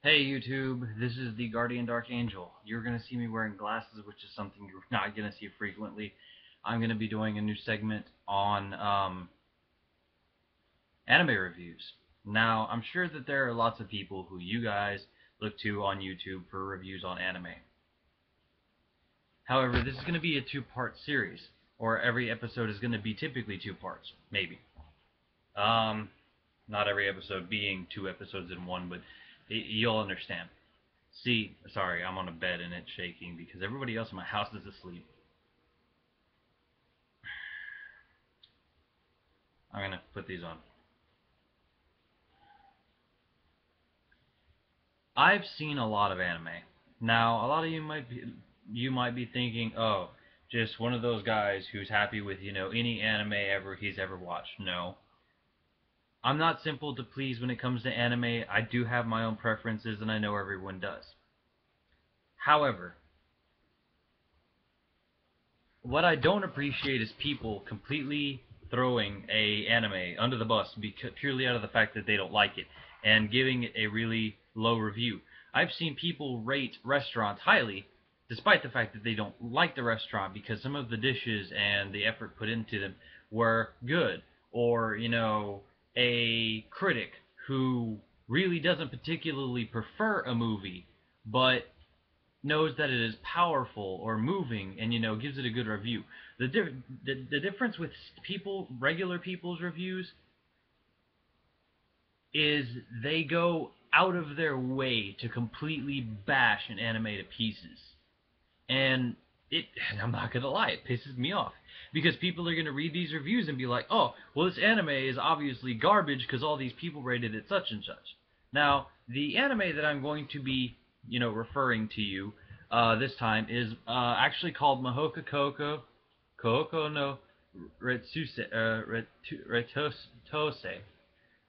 Hey YouTube, this is the Guardian Dark Angel. You're going to see me wearing glasses, which is something you're not going to see frequently. I'm going to be doing a new segment on anime reviews. Now, I'm sure that there are lots of people who you guys look to on YouTube for reviews on anime. However, this is going to be a two-part series, or every episode is going to be typically two parts, maybe. Not every episode being two episodes in one, but you'll understand. See, sorry, I'm on a bed and it's shaking because everybody else in my house is asleep. I'm gonna put these on. I've seen a lot of anime. Now, a lot of you might be thinking, oh, just one of those guys who's happy with any anime he's ever watched. No, I'm not simple to please when it comes to anime. I do have my own preferences, and I know everyone does. However, what I don't appreciate is people completely throwing a anime under the bus purely out of the fact that they don't like it and giving it a really low review. I've seen people rate restaurants highly despite the fact that they don't like the restaurant because some of the dishes and the effort put into them were good, or a critic who really doesn't particularly prefer a movie but knows that it is powerful or moving and gives it a good review. The difference with regular people's reviews is they go out of their way to completely bash an anime to pieces. And I'm not gonna lie, it pisses me off because people are gonna read these reviews and be like, "Oh, well, this anime is obviously garbage because all these people rated it such and such." Now, the anime that I'm going to be, referring to you this time is actually called Mahouka Koukou no Rettousei,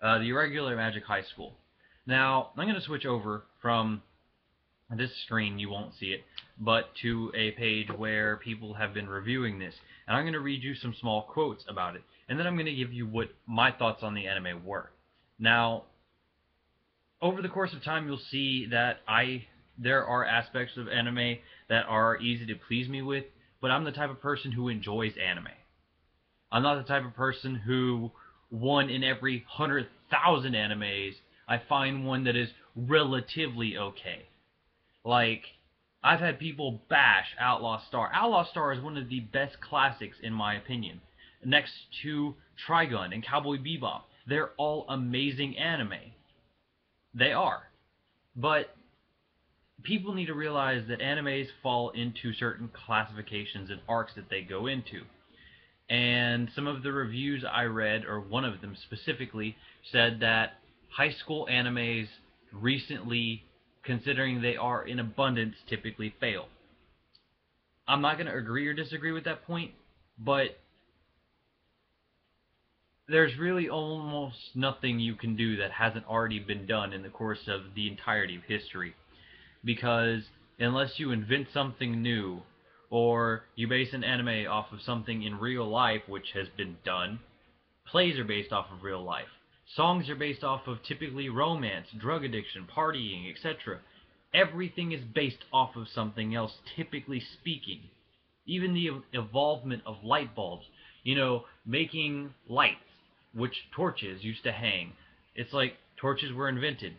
the Irregular Magic High School. Now, I'm going to switch over from this screen, you won't see it, but to a page where people have been reviewing this. And I'm going to read you some small quotes about it. And then I'm going to give you what my thoughts on the anime were. Now, over the course of time, you'll see that there are aspects of anime that are easy to please me with, but I'm the type of person who enjoys anime. I'm not the type of person who, one in every 100,000 animes, I find one that is relatively okay. Like, I've had people bash Outlaw Star. Outlaw Star is one of the best classics in my opinion. Next to Trigun and Cowboy Bebop. They're all amazing anime. They are. But people need to realize that animes fall into certain classifications and arcs that they go into. And some of the reviews I read, or one of them specifically, said that high school animes recently, considering they are in abundance, typically fail. I'm not going to agree or disagree with that point, but there's really almost nothing you can do that hasn't already been done in the course of the entirety of history. Because unless you invent something new, or you base an anime off of something in real life which has been done, plays are based off of real life. Songs are based off of typically romance, drug addiction, partying, etc. Everything is based off of something else, typically speaking. Even the evolvement of light bulbs, making lights, which torches used to hang. It's like torches were invented.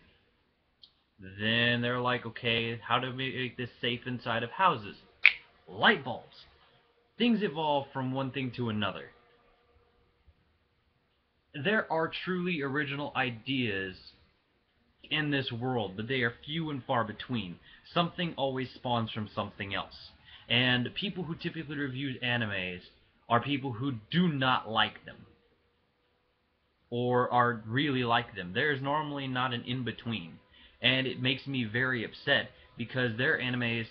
Then they're like, okay, how to make this safe inside of houses? Light bulbs. Things evolve from one thing to another. There are truly original ideas in this world, but they are few and far between. Something always spawns from something else. And people who typically review animes are people who do not like them, or are really like them. There is normally not an in-between. And it makes me very upset, because there are animes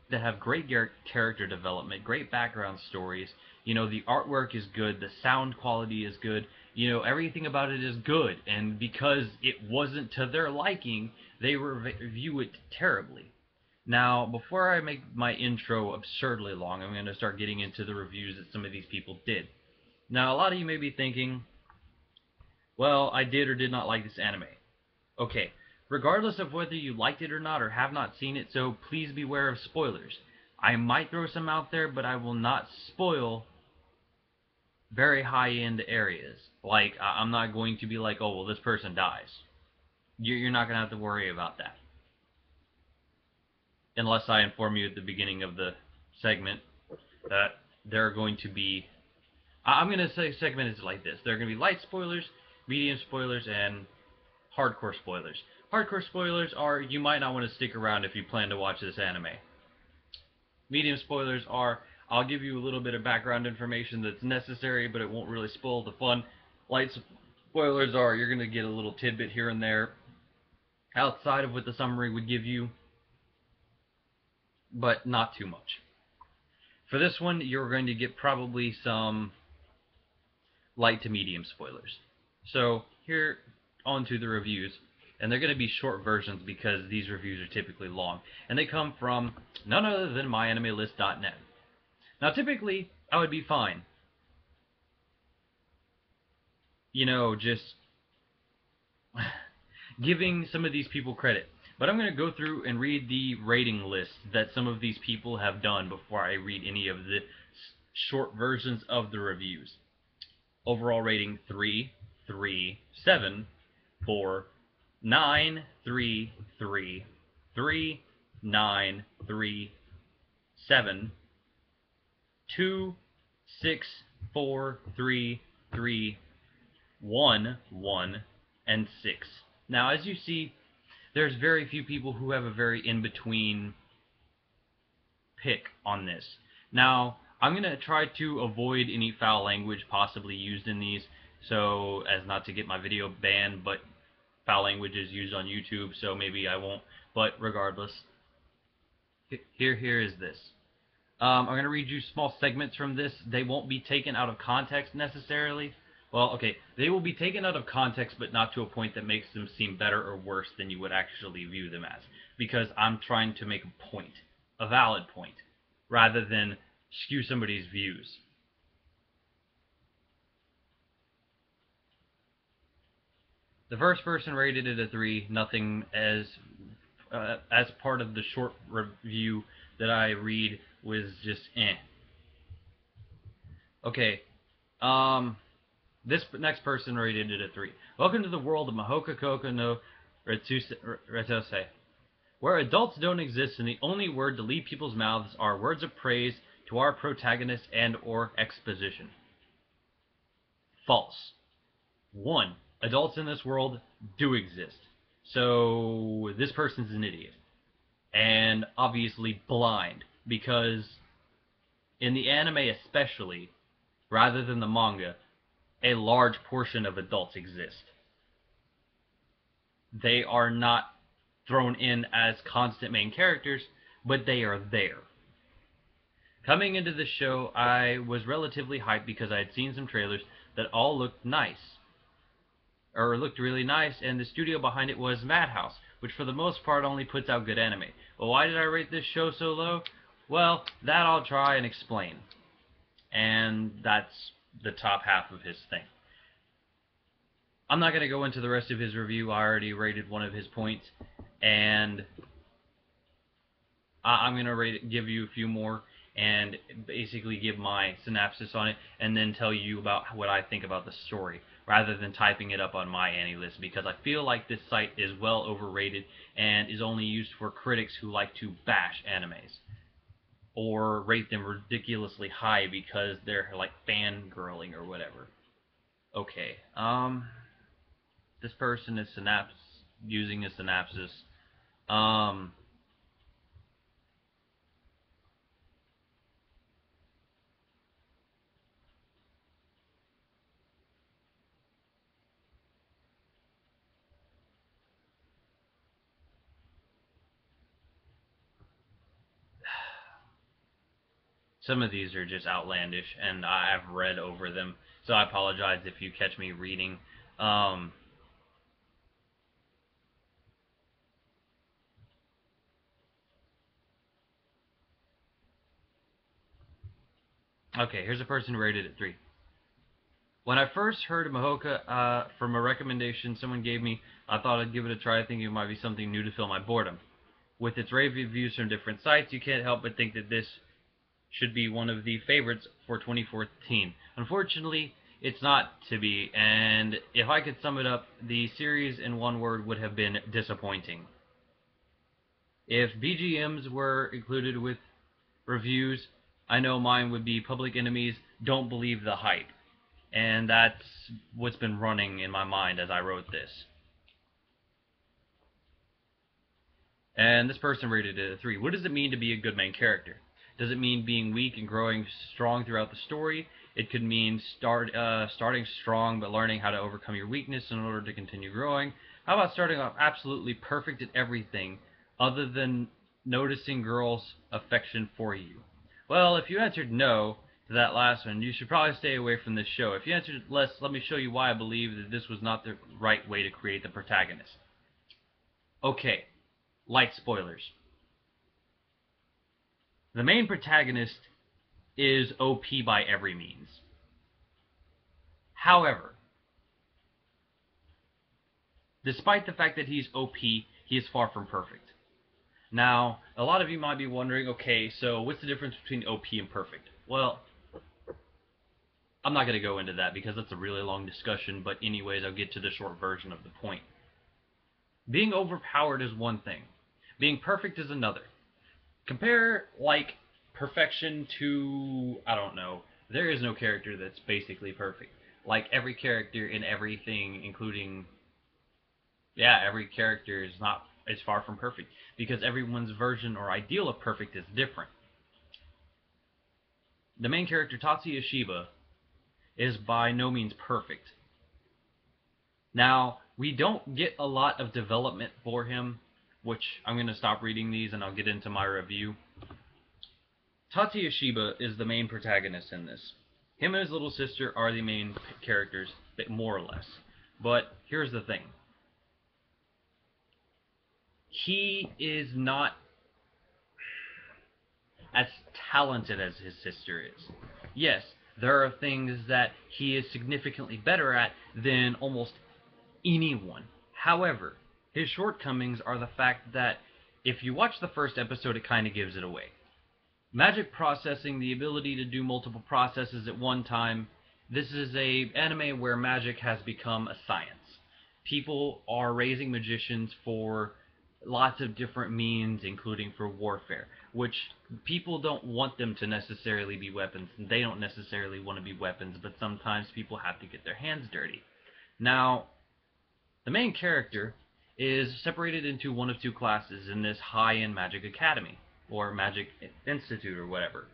that have great character development, great background stories. The artwork is good, the sound quality is good, everything about it is good. And because it wasn't to their liking, they review it terribly. Now, before I make my intro absurdly long, I'm going to start getting into the reviews that some of these people did. Now, a lot of you may be thinking, well, I did or did not like this anime. Okay, regardless of whether you liked it or not or have not seen it, so please beware of spoilers. I might throw some out there, but I will not spoil very high-end areas. Like, I'm not going to be like, oh, well, this person dies. You're not going to have to worry about that. Unless I inform you at the beginning of the segment that there are going to be... I'm going to say segment is like this. There are going to be light spoilers, medium spoilers, and hardcore spoilers. Hardcore spoilers are, you might not want to stick around if you plan to watch this anime. Medium spoilers are, I'll give you a little bit of background information that's necessary, but it won't really spoil the fun. Light spoilers are, you're going to get a little tidbit here and there outside of what the summary would give you, but not too much. For this one, you're going to get probably some light to medium spoilers. So here, on to the reviews. And they're going to be short versions because these reviews are typically long. And they come from none other than MyAnimeList.net. Now, typically, I would be fine, you know, just giving some of these people credit. But I'm going to go through and read the rating list that some of these people have done before I read any of the short versions of the reviews. Overall rating 3, 3, 7, 4, 9, 3, 3, 3, 9, 3, 7, 2, 6, 4, 3, 3, 1, 1, and 6. Now, as you see, there's very few people who have a very in-between pick on this. Now, I'm going to try to avoid any foul language possibly used in these, so as not to get my video banned, but foul language is used on YouTube, so maybe I won't. But regardless, here is this. I'm going to read you small segments from this. They won't be taken out of context necessarily. Well, okay, they will be taken out of context, but not to a point that makes them seem better or worse than you would actually view them as. Because I'm trying to make a point, a valid point, rather than skew somebody's views. The first person rated it a 3, nothing as part of the short review that I read was just eh. Okay, this next person rated it a 3. Welcome to the world of Mahouka Koukou no Rettousei, where adults don't exist and the only word to leave people's mouths are words of praise to our protagonist and or exposition. False. 1. Adults in this world do exist. So this person's an idiot. And obviously blind, because in the anime especially, rather than the manga, a large portion of adults exist. They are not thrown in as constant main characters, but they are there. Coming into the show, I was relatively hyped because I had seen some trailers that all looked nice. Or looked really nice, and the studio behind it was Madhouse, which for the most part only puts out good anime. Well, why did I rate this show so low? Well, that I'll try and explain. And that's the top half of his thing. I'm not going to go into the rest of his review. I already rated one of his points, and I'm going to give you a few more and basically give my synopsis on it and then tell you about what I think about the story, rather than typing it up on MyAnimeList, because I feel like this site is well overrated and is only used for critics who like to bash animes or rate them ridiculously high because they're like fangirling or whatever. Okay, this person is using a synopsis. Some of these are just outlandish, and I've read over them, so I apologize if you catch me reading. Okay, here's a person who rated it 3. When I first heard of Mahouka from a recommendation someone gave me I thought I'd give it a try, thinking it might be something new to fill my boredom. With its rave reviews from different sites, you can't help but think that this should be one of the favorites for 2014. Unfortunately, it's not to be, and if I could sum it up, the series in one word would have been disappointing. If BGMs were included with reviews, I know mine would be Public Enemy's Don't Believe the Hype. And that's what's been running in my mind as I wrote this. And this person rated it a 3. What does it mean to be a good main character? Does it mean being weak and growing strong throughout the story? It could mean starting strong but learning how to overcome your weakness in order to continue growing. How about starting off absolutely perfect at everything other than noticing girls' affection for you? Well, if you answered no to that last one, you should probably stay away from this show. If you answered yes, let me show you why I believe that this was not the right way to create the protagonist. Okay, light spoilers. The main protagonist is OP by every means. However, despite the fact that he's OP, he is far from perfect. Now, a lot of you might be wondering, okay, so what's the difference between OP and perfect? Well, I'm not going to go into that because that's a really long discussion, but anyways, I'll get to the short version of the point. Being overpowered is one thing. Being perfect is another. Compare, like, perfection to, I don't know, there is no character that's basically perfect. Like, every character in everything, including, every character is far from perfect, because everyone's version or ideal of perfect is different. The main character, Tatsuya Shiba, is by no means perfect. Now, we don't get a lot of development for him, which I'm going to stop reading these and I'll get into my review. Tatsuya Shiba is the main protagonist in this. Him and his little sister are the main characters, more or less. But here's the thing. He is not as talented as his sister is. Yes, there are things that he is significantly better at than almost anyone. However, his shortcomings are the fact that if you watch the first episode, it kind of gives it away. Magic processing, the ability to do multiple processes at one time. This is an anime where magic has become a science. People are raising magicians for lots of different means, including for warfare, which people don't want them to necessarily be weapons. They don't necessarily want to be weapons, but sometimes people have to get their hands dirty. Now, the main character is separated into one of two classes in this high-end magic academy, or magic institute, or whatever.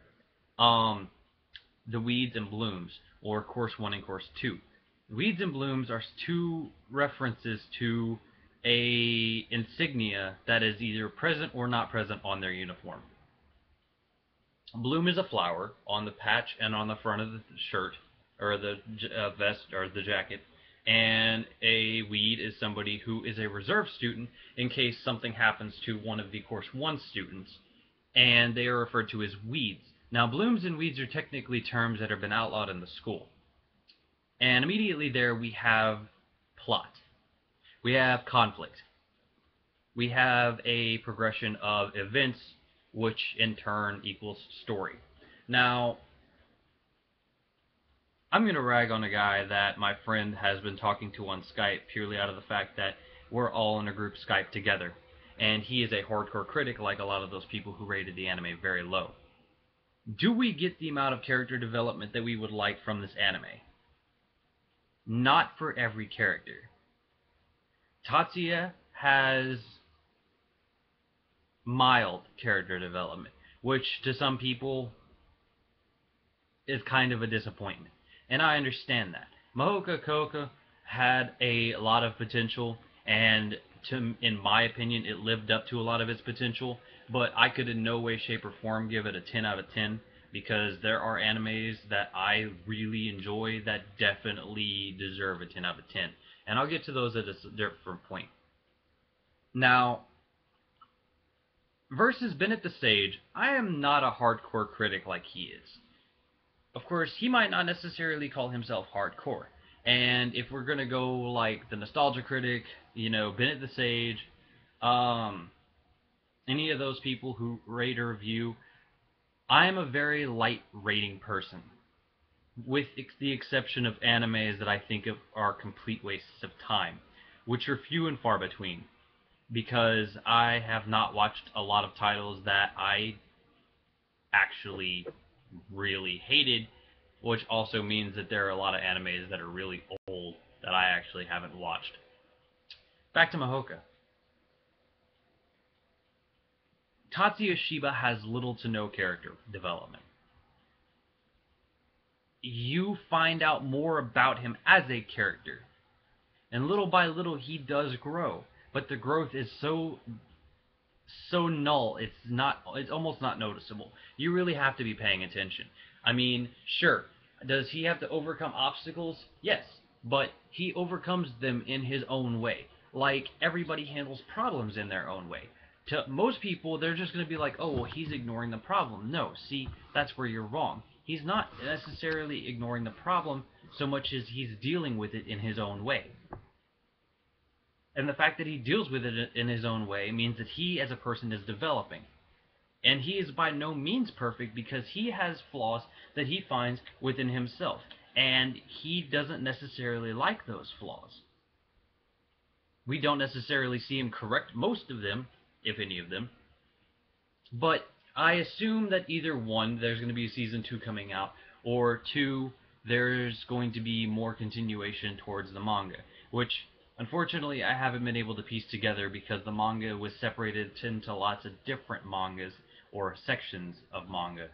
The Weeds and Blooms, or Course 1 and Course 2. Weeds and Blooms are two references to a insignia that is either present or not present on their uniform. Bloom is a flower on the patch and on the front of the shirt, or the vest, or the jacket. And a weed is somebody who is a reserve student in case something happens to one of the Course 1 students, and they are referred to as weeds. Now, blooms and weeds are technically terms that have been outlawed in the school. And immediately there we have plot. We have conflict. We have a progression of events, which in turn equals story. Now, I'm going to rag on a guy that my friend has been talking to on Skype purely out of the fact that we're all in a group Skype together. And he is a hardcore critic like a lot of those people who rated the anime very low. Do we get the amount of character development that we would like from this anime? Not for every character. Tatsuya has mild character development, which to some people is kind of a disappointment. And I understand that. Mahouka Koukou had a lot of potential, and in my opinion, it lived up to a lot of its potential, but I could in no way, shape, or form give it a 10 out of 10, because there are animes that I really enjoy that definitely deserve a 10 out of 10. And I'll get to those at a different point. Now, versus Bennett the Sage, I am not a hardcore critic like he is. Of course, he might not necessarily call himself hardcore. And if we're gonna go like the nostalgia critic, Bennett the Sage, um, any of those people who rate or review, I am a very light rating person, with the exception of animes that I think of are complete wastes of time, which are few and far between, because I have not watched a lot of titles that I actually really hated, which also means that there are a lot of animes that are really old that I actually haven't watched. Back to Mahouka. Tatsuya Shiba has little to no character development. You find out more about him as a character, and little by little he does grow, but the growth is so null, it's almost not noticeable. You really have to be paying attention. I mean, sure, does he have to overcome obstacles? Yes, but he overcomes them in his own way. Like everybody handles problems in their own way. To most people, they're just going to be like, oh, well, he's ignoring the problem. No, see, that's where you're wrong. He's not necessarily ignoring the problem so much as he's dealing with it in his own way. And the fact that he deals with it in his own way means that he as a person is developing. And he is by no means perfect because he has flaws that he finds within himself. And he doesn't necessarily like those flaws. We don't necessarily see him correct most of them, if any of them. But I assume that either one, there's going to be a season 2 coming out, or two, there's going to be more continuation towards the manga, which unfortunately I haven't been able to piece together because the manga was separated into lots of different mangas or sections of manga,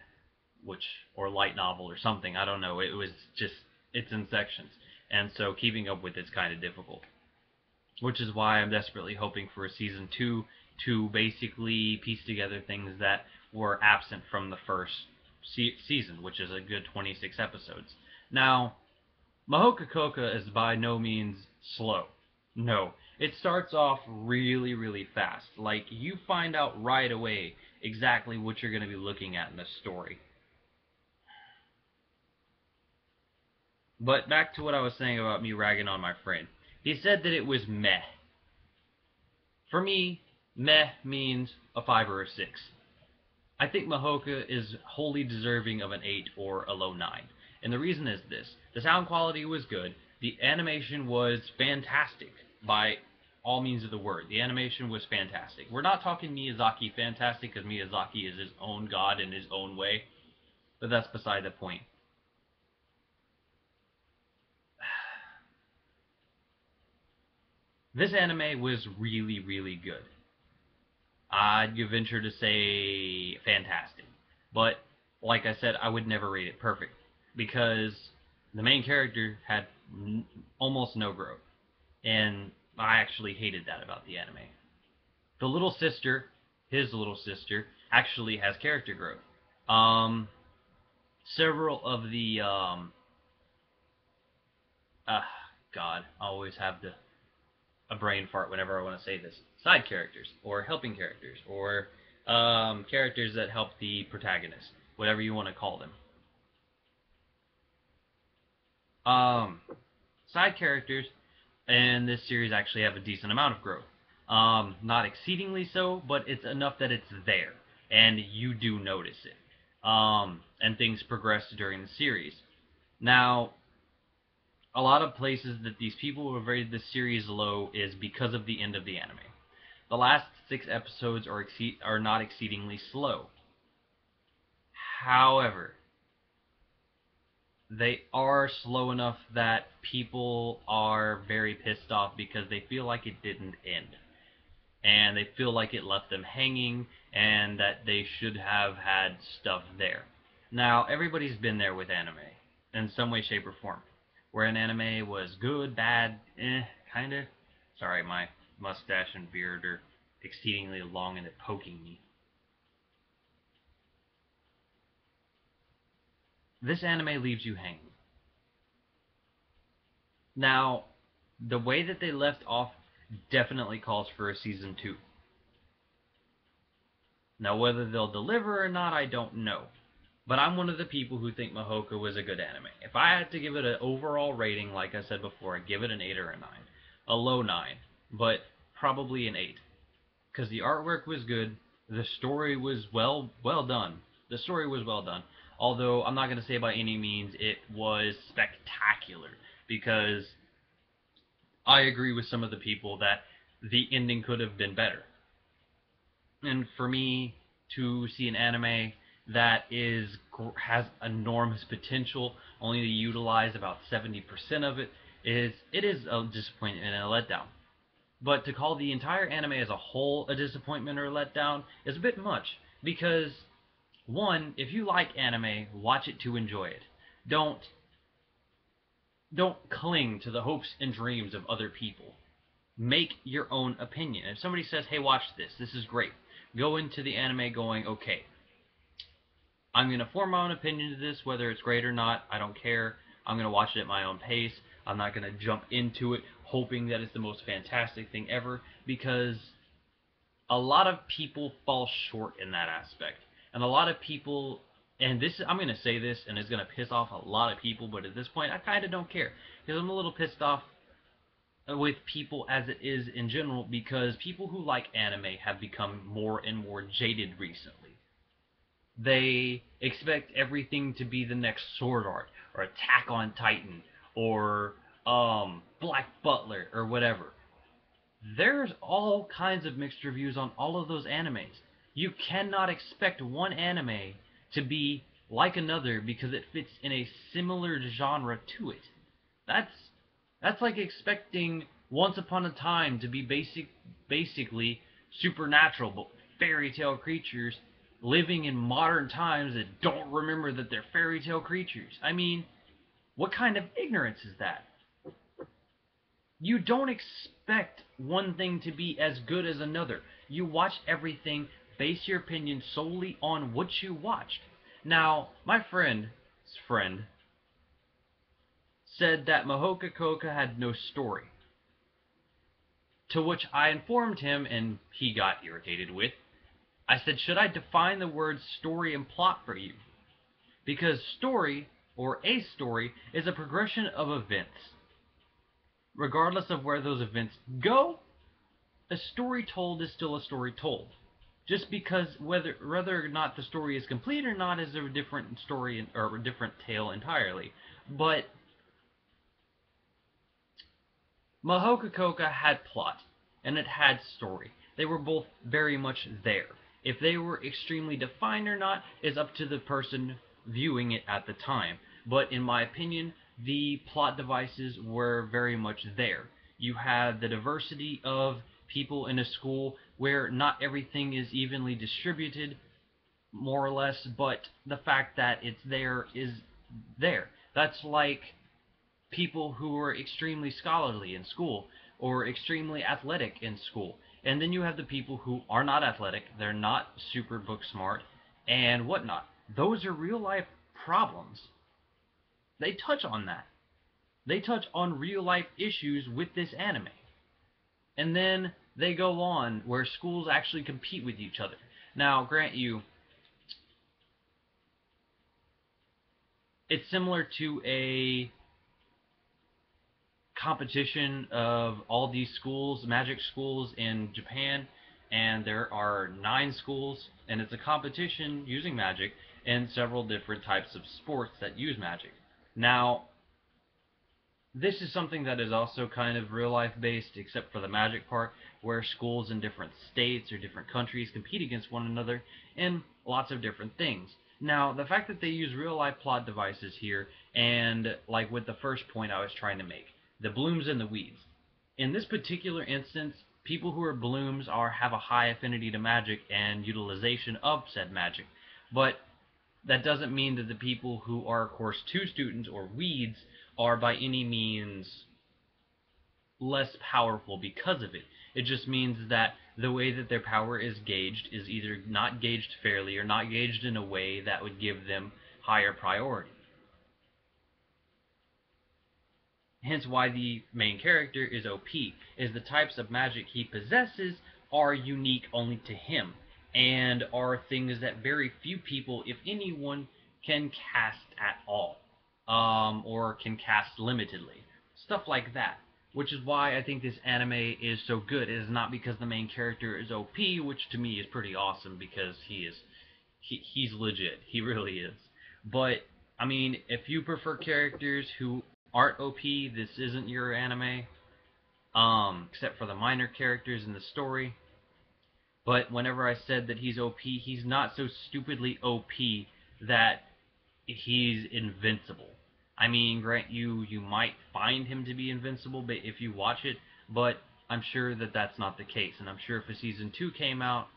or light novel or something, I don't know. It was just, it's in sections, and so keeping up with it's kind of difficult, which is why I'm desperately hoping for a season 2 to basically piece together things that were absent from the first season, which is a good 26 episodes. Now, Mahouka Koukou is by no means slow. No, it starts off really, really fast. Like, you find out right away exactly what you're going to be looking at in the story. But back to what I was saying about me ragging on my friend. He said that it was meh. For me, meh means a 5 or a 6. I think Mahouka is wholly deserving of an 8 or a low 9. And the reason is this. The sound quality was good. The animation was fantastic by all means of the word. The animation was fantastic. We're not talking Miyazaki fantastic because Miyazaki is his own god in his own way. But that's beside the point. This anime was really, really good. I'd venture to say fantastic. But, like I said, I would never rate it perfect. Because the main character had almost no growth. And I actually hated that about the anime. The little sister, his little sister, actually has character growth. Several of the, God, I always have a brain fart whenever I want to say this. Side characters, or helping characters, or characters that help the protagonist, whatever you want to call them. Side characters in this series actually have a decent amount of growth. Not exceedingly so, but it's enough that it's there, and you do notice it. And things progress during the series. Now, a lot of places that these people who have rated this series low is because of the end of the anime. The last 6 episodes are not exceedingly slow. However, they are slow enough that people are very pissed off because they feel like it didn't end. And they feel like it left them hanging and that they should have had stuff there. Now, everybody's been there with anime in some way, shape, or form. Where an anime was good, bad, kinda. Sorry, my mustache and beard are exceedingly long and it's poking me. This anime leaves you hanging. Now, the way that they left off definitely calls for a season 2. Now, whether they'll deliver or not, I don't know. But I'm one of the people who think Mahouka was a good anime. If I had to give it an overall rating, like I said before, I'd give it an 8 or a 9. A low 9, but probably an 8. Because the artwork was good, the story was well done. The story was well done. Although I'm not going to say by any means it was spectacular, because I agree with some of the people that the ending could have been better. And for me to see an anime that has enormous potential, only to utilize about 70% of it is a disappointment and a letdown. But to call the entire anime as a whole a disappointment or a letdown is a bit much, because one, if you like anime, watch it to enjoy it. Don't don't cling to the hopes and dreams of other people. Make your own opinion. If somebody says, "Hey, watch this. This is great." Go into the anime going, "Okay, I'm going to form my own opinion of this, whether it's great or not. I don't care. I'm going to watch it at my own pace. I'm not going to jump into it hoping that it's the most fantastic thing ever," because a lot of people fall short in that aspect. And a lot of people, and this, I'm going to say this, and it's going to piss off a lot of people, but at this point, I kind of don't care. Because I'm a little pissed off with people as it is in general, because people who like anime have become more and more jaded recently. They expect everything to be the next Sword Art, or Attack on Titan, or Black Butler, or whatever. There's all kinds of mixed reviews on all of those animes. You cannot expect one anime to be like another because it fits in a similar genre to it. That's that's like expecting Once Upon a Time to be basically supernatural, but fairy tale creatures living in modern times that don't remember that they're fairy tale creatures. I mean, what kind of ignorance is that? You don't expect one thing to be as good as another. You watch everything, base your opinion solely on what you watched. Now, my friend's friend said that Mahouka Koukou had no story. To which I informed him, and he got irritated with. I said, should I define the words story and plot for you? Because story, or a story, is a progression of events. Regardless of where those events go, a story told is still a story told. Just because whether or not the story is complete or not is a different story or a different tale entirely. But Mahouka Koukou had plot and it had story. They were both very much there. If they were extremely defined or not is up to the person viewing it at the time. But in my opinion, the plot devices were very much there. You had the diversity of people in a school where not everything is evenly distributed, more or less, but the fact that it's there is there. That's like people who are extremely scholarly in school or extremely athletic in school. And then you have the people who are not athletic, they're not super book smart, and whatnot. Those are real life problems. They touch on that. They touch on real life issues with this anime. And then they go on where schools actually compete with each other. Now, grant you, it's similar to a competition of all these schools, magic schools in Japan, and there are 9 schools, and it's a competition using magic and several different types of sports that use magic. Now, this is something that is also kind of real life based, except for the magic part, where schools in different states or different countries compete against one another in lots of different things. Now, the fact that they use real life plot devices here, and like with the first point I was trying to make, the blooms and the weeds. In this particular instance, people who are blooms have a high affinity to magic and utilization of said magic. But that doesn't mean that the people who are Course 2 students or weeds are by any means less powerful because of it. It just means that the way that their power is gauged is either not gauged fairly or not gauged in a way that would give them higher priority. Hence why the main character is OP, is the types of magic he possesses are unique only to him, and are things that very few people, if anyone, can cast at all, or can cast limitedly, stuff like that. Which is why I think this anime is so good. It is not because the main character is OP, which to me is pretty awesome because he's legit. He really is. But I mean, if you prefer characters who aren't OP, this isn't your anime. Except for the minor characters in the story. But whenever I said that he's OP, he's not so stupidly OP that he's invincible. I mean, grant you might find him to be invincible if you watch it, but I'm sure that that's not the case. And I'm sure if a season 2 came out,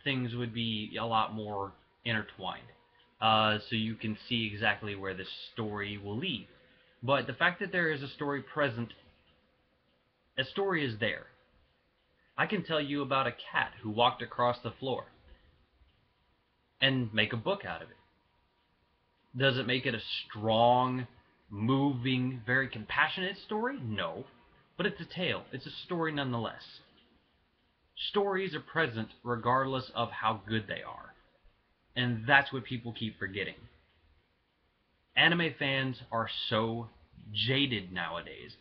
things would be a lot more intertwined. So you can see exactly where the story will lead. But the fact that there is a story present, a story is there. I can tell you about a cat who walked across the floor and make a book out of it. Does it make it a strong, moving, very compassionate story? No. But it's a tale. It's a story nonetheless. Stories are present regardless of how good they are. And that's what people keep forgetting. Anime fans are so jaded nowadays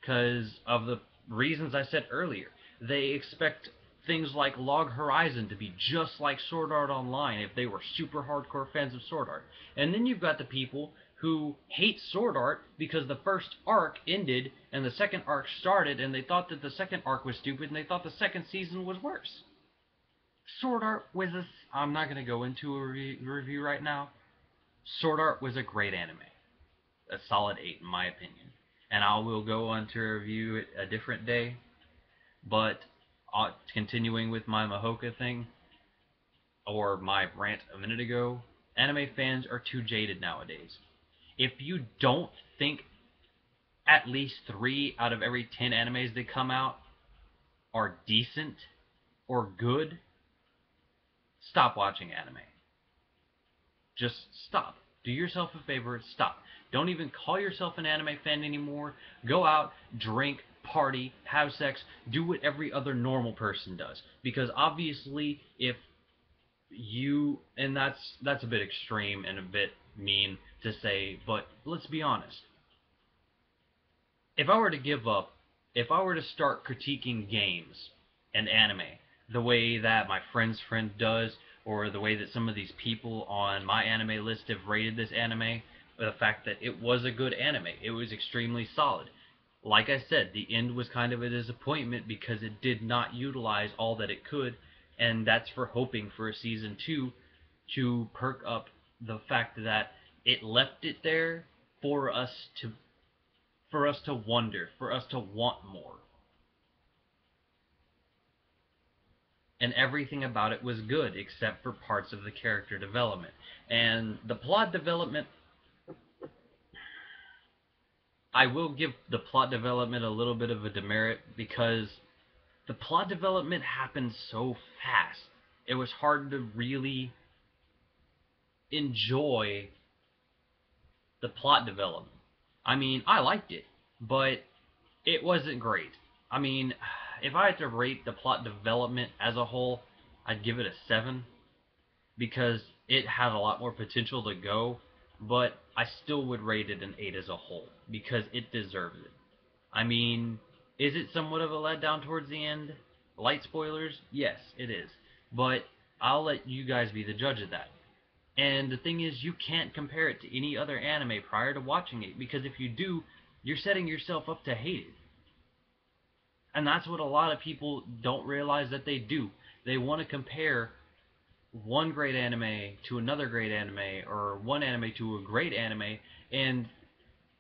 because of the reasons I said earlier. They expect things like Log Horizon to be just like Sword Art Online if they were super hardcore fans of Sword Art. And then you've got the people who hate Sword Art because the first arc ended and the second arc started and they thought that the second arc was stupid and they thought the second season was worse. Sword Art was I'm not going to go into a review right now. Sword Art was a great anime. A solid 8 in my opinion. And I will go on to review it a different day. But continuing with my Mahouka thing, or my rant a minute ago, anime fans are too jaded nowadays. If you don't think at least 3 out of every 10 animes that come out are decent or good, stop watching anime. Just stop. Do yourself a favor, stop. Don't even call yourself an anime fan anymore. Go out, drink, party, have sex, do what every other normal person does. Because obviously, if you, and that's a bit extreme and a bit mean to say, but let's be honest. If I were to give up, if I were to start critiquing games and anime the way that my friend's friend does, or the way that some of these people on MyAnimeList have rated this anime, the fact that it was a good anime, it was extremely solid. Like I said, the end was kind of a disappointment because it did not utilize all that it could, and that's for hoping for a season 2 to perk up the fact that it left it there for us to wonder, for us to want more. And everything about it was good except for parts of the character development. And the plot development, I will give the plot development a little bit of a demerit because the plot development happened so fast. It was hard to really enjoy the plot development. I mean, I liked it, but it wasn't great. I mean, if I had to rate the plot development as a whole, I'd give it a 7 because it had a lot more potential to go, but I still would rate it an 8 as a whole because it deserves it. I mean, is it somewhat of a letdown towards the end? Light spoilers? Yes, it is. But I'll let you guys be the judge of that. And the thing is, you can't compare it to any other anime prior to watching it because if you do, you're setting yourself up to hate it. And that's what a lot of people don't realize that they do. They want to compare one great anime to another great anime, or one anime to a great anime, and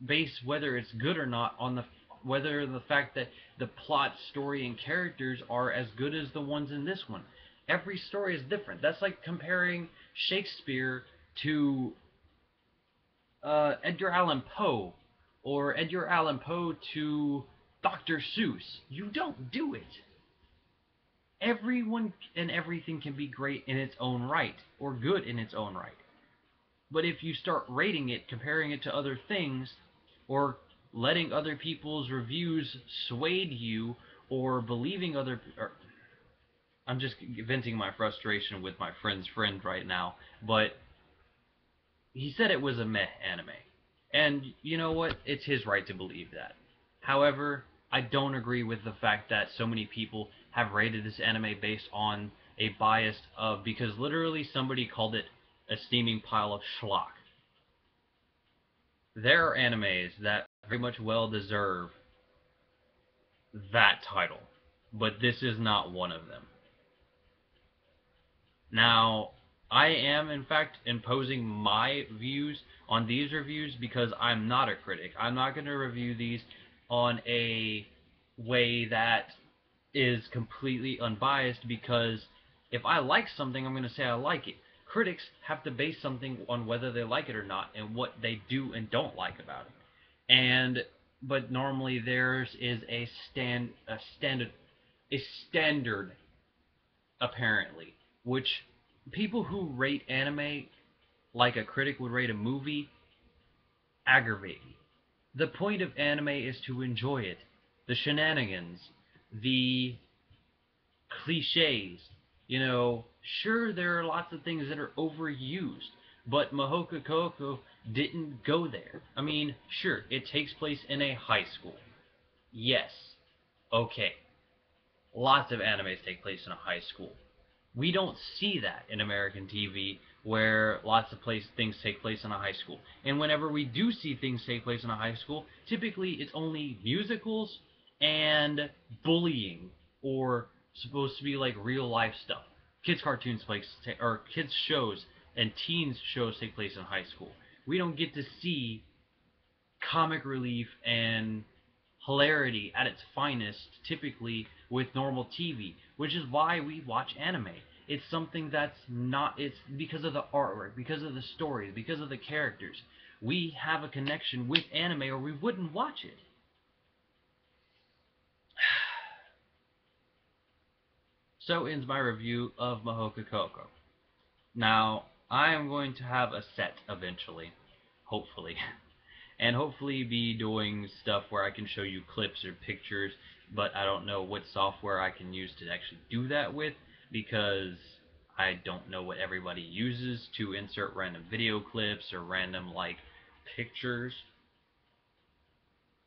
base whether it's good or not on the fact that the plot, story, and characters are as good as the ones in this one. Every story is different. That's like comparing Shakespeare to Edgar Allan Poe, or Edgar Allan Poe to Dr. Seuss. You don't do it. Everyone and everything can be great in its own right, or good in its own right. But if you start rating it, comparing it to other things, or letting other people's reviews sway you, or believing I'm just venting my frustration with my friend's friend right now, but he said it was a meh anime. And you know what? It's his right to believe that. However, I don't agree with the fact that so many people have rated this anime based on a bias of because literally somebody called it a steaming pile of schlock. There are animes that very much well deserve that title, but this is not one of them. Now, I am in fact imposing my views on these reviews because I'm not a critic. I'm not going to review these on a way that is completely unbiased because if I like something, I'm going to say I like it. Critics have to base something on whether they like it or not and what they do and don't like about it. But normally theirs is a standard apparently, which people who rate anime like a critic would rate a movie aggravate me. The point of anime is to enjoy it. The shenanigans, the cliches, sure there are lots of things that are overused, but Mahouka Koukou didn't go there. I mean, sure, it takes place in a high school. Yes. Okay. Lots of animes take place in a high school. We don't see that in American TV where lots of things take place in a high school. And whenever we do see things take place in a high school, typically it's only musicals and bullying or supposed to be like real life stuff. Kids cartoons or kids shows and teens shows take place in high school. We don't get to see comic relief and hilarity at its finest, typically with normal TV, which is why we watch anime. It's something that's not, it's because of the artwork, because of the stories, because of the characters. We have a connection with anime or we wouldn't watch it. So ends my review of Mahouka Koukou. Now, I am going to have a set eventually, hopefully. And hopefully be doing stuff where I can show you clips or pictures, but I don't know what software I can use to actually do that with because I don't know what everybody uses to insert random video clips or random like pictures.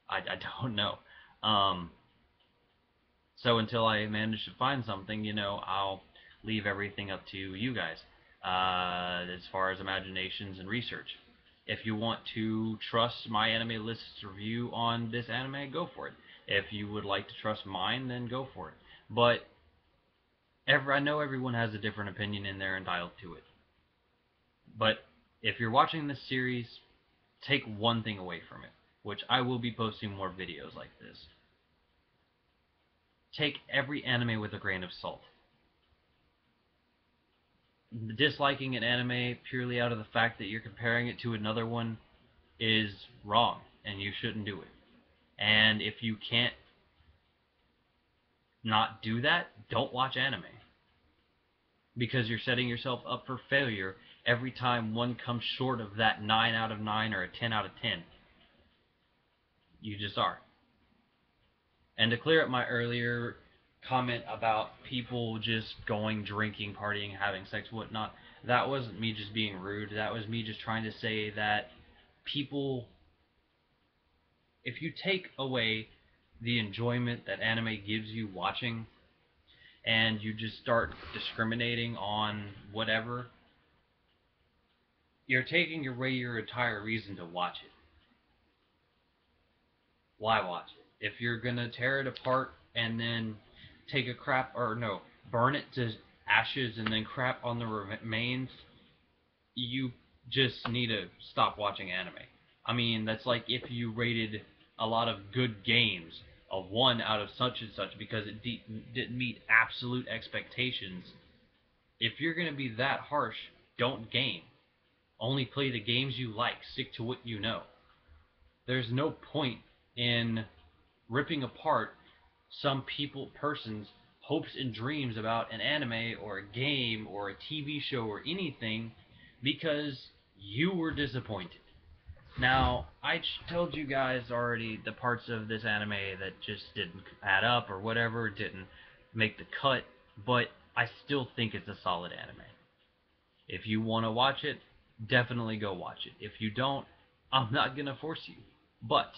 I don't know. So until I manage to find something, I'll leave everything up to you guys as far as imaginations and research. If you want to trust MyAnimeList's review on this anime, go for it. If you would like to trust mine, then go for it. But I know everyone has a different opinion and they're entitled to it. But if you're watching this series, take one thing away from it, which I will be posting more videos like this. Take every anime with a grain of salt. Disliking an anime purely out of the fact that you're comparing it to another one is wrong, and you shouldn't do it. And if you can't not do that, don't watch anime. Because you're setting yourself up for failure every time one comes short of that 9 out of 9 or a 10 out of 10. You just are. And to clear up my earlier comment about people just going drinking, partying, having sex, whatnot, that wasn't me just being rude. That was me just trying to say that people, if you take away the enjoyment that anime gives you watching and you just start discriminating on whatever, you're taking away your entire reason to watch it. Why watch it? If you're gonna tear it apart and then take a crap, or no, burn it to ashes and then crap on the remains, you just need to stop watching anime. I mean, that's like if you rated a lot of good games a 1 out of such and such because it didn't meet absolute expectations. If you're going to be that harsh, don't game. Only play the games you like. Stick to what you know. There's no point in ripping apart some person's hopes and dreams about an anime or a game or a TV show or anything because you were disappointed. Now, I told you guys already the parts of this anime that just didn't add up or whatever, didn't make the cut, but I still think it's a solid anime. If you want to watch it, definitely go watch it. If you don't, I'm not going to force you. But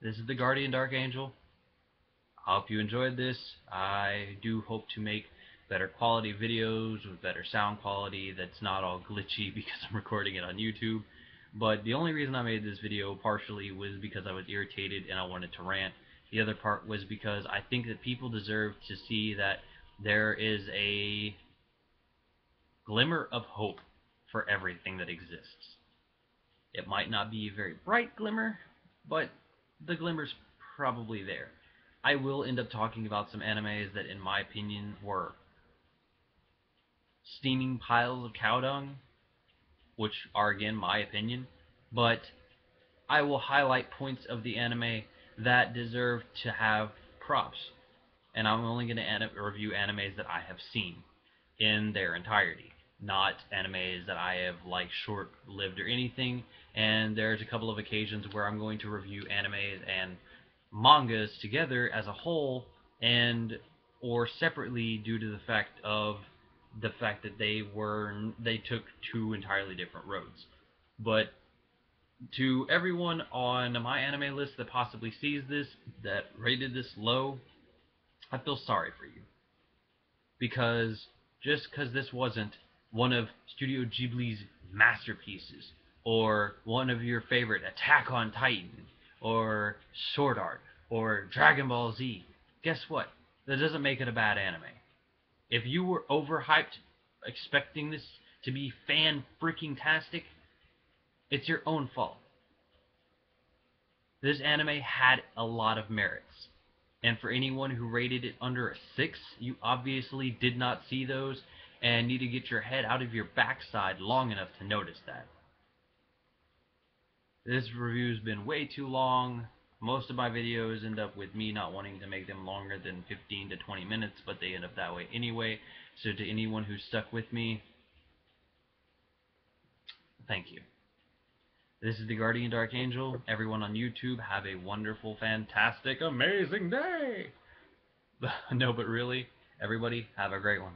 this is the Guardian Dark Angel. I hope you enjoyed this. I do hope to make better quality videos with better sound quality that's not all glitchy because I'm recording it on YouTube. But the only reason I made this video partially was because I was irritated and I wanted to rant. The other part was because I think that people deserve to see that there is a glimmer of hope for everything that exists. It might not be a very bright glimmer, but the glimmer's probably there. I will end up talking about some animes that, in my opinion, were steaming piles of cow dung, which are, again, my opinion, but I will highlight points of the anime that deserve to have props. And I'm only going to review animes that I have seen in their entirety, not animes that I have like short-lived or anything. And there's a couple of occasions where I'm going to review animes and mangas together as a whole, and or separately due to the fact that they took two entirely different roads. But to everyone on MyAnimeList that possibly sees this, that rated this low, I feel sorry for you. Because just because this wasn't one of Studio Ghibli's masterpieces, or one of your favorite Attack on Titan, or Sword Art, or Dragon Ball Z, guess what? That doesn't make it a bad anime. If you were overhyped expecting this to be fan-freaking-tastic, it's your own fault. This anime had a lot of merits. And for anyone who rated it under a 6, you obviously did not see those and need to get your head out of your backside long enough to notice that. This review's been way too long. Most of my videos end up with me not wanting to make them longer than 15 to 20 minutes, but they end up that way anyway. So to anyone who's stuck with me, thank you. This is the Guardian Dark Angel. Everyone on YouTube, have a wonderful, fantastic, amazing day! No, but really, everybody, have a great one.